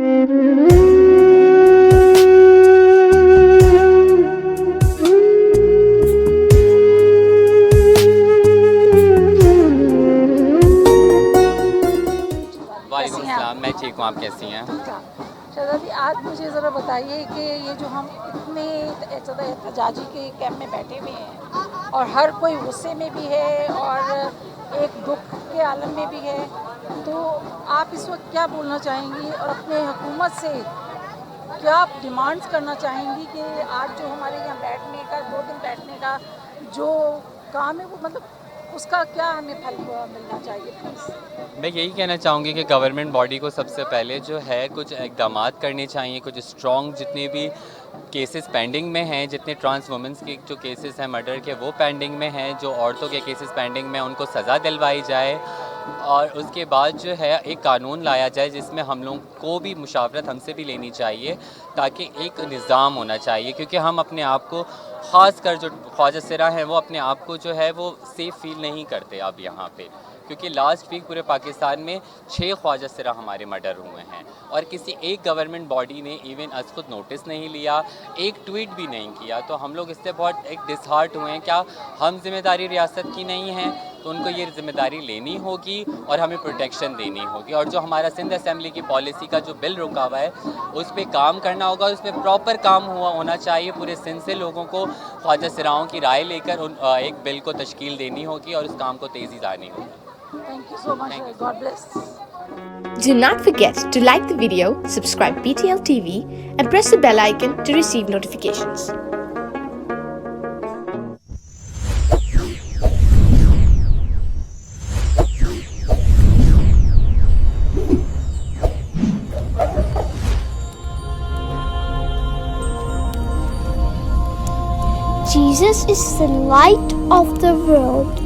وعلیکم السلام، میں ٹھیک ہوں، آپ کیسی ہیں؟ شہزاد جی، آج مجھے ذرا بتائیے کہ یہ جو ہم اتنے زیادہ احتجاجی کے کیمپ میں بیٹھے ہوئے ہیں اور ہر کوئی غصے میں بھی ہے اور ایک دکھ کے عالم میں بھی ہے، تو آپ اس وقت کیا بولنا چاہیں گی اور اپنے حکومت سے کیا ڈیمانڈز کرنا چاہیں گی کہ آج جو ہمارے یہاں بیٹھنے کا 2 دن بیٹھنے کا جو کام ہے وہ مطلب اس کا کیا ہمیں پھل ملنا چاہیے پلیز؟ میں یہی کہنا چاہوں گی کہ گورنمنٹ باڈی کو سب سے پہلے جو ہے کچھ اقدامات کرنے چاہیے، کچھ اسٹرانگ جتنے بھی کیسز پینڈنگ میں ہیں، جتنے ٹرانس وومنس کے جو کیسز ہیں مرڈر کے وہ پینڈنگ میں ہیں، جو عورتوں کے کیسز پینڈنگ میں ان کو سزا دلوائی جائے، اور اس کے بعد جو ہے ایک قانون لایا جائے جس میں ہم لوگوں کو بھی مشاورت ہم سے بھی لینی چاہیے، تاکہ ایک نظام ہونا چاہیے، کیونکہ ہم اپنے آپ کو خاص کر جو خواجہ سرا ہیں وہ اپنے آپ کو جو ہے وہ سیف فیل نہیں کرتے اب یہاں پہ، کیونکہ لاسٹ ویک پورے پاکستان میں 6 خواجہ سرا ہمارے مرڈر ہوئے ہیں، اور کسی ایک گورنمنٹ باڈی نے ایون از خود نوٹس نہیں لیا، ایک ٹویٹ بھی نہیں کیا، تو ہم لوگ اس سے بہت ایک ڈس ہارٹ ہوئے ہیں۔ کیا ہم ذمہ داری ریاست کی نہیں ہے؟ تو ان کو یہ ذمہ داری لینی ہوگی اور ہمیں پروٹیکشن دینی ہوگی، اور جو ہمارا سندھ اسمبلی کی پالیسی کا جو بل رکا ہوا ہے اس پہ کام کرنا ہوگا، اس پہ پراپر کام ہونا چاہیے، پورے سندھ سے لوگوں کو خواجہ سراؤں کی رائے لے کر ایک بل کو تشکیل دینی ہوگی اور اس کام کو تیزی لانی ہوگی۔ Thank you so much. God bless. Do not forget to like the video, subscribe BTL TV, and press the bell icon to receive notifications. Jesus is the light of the world.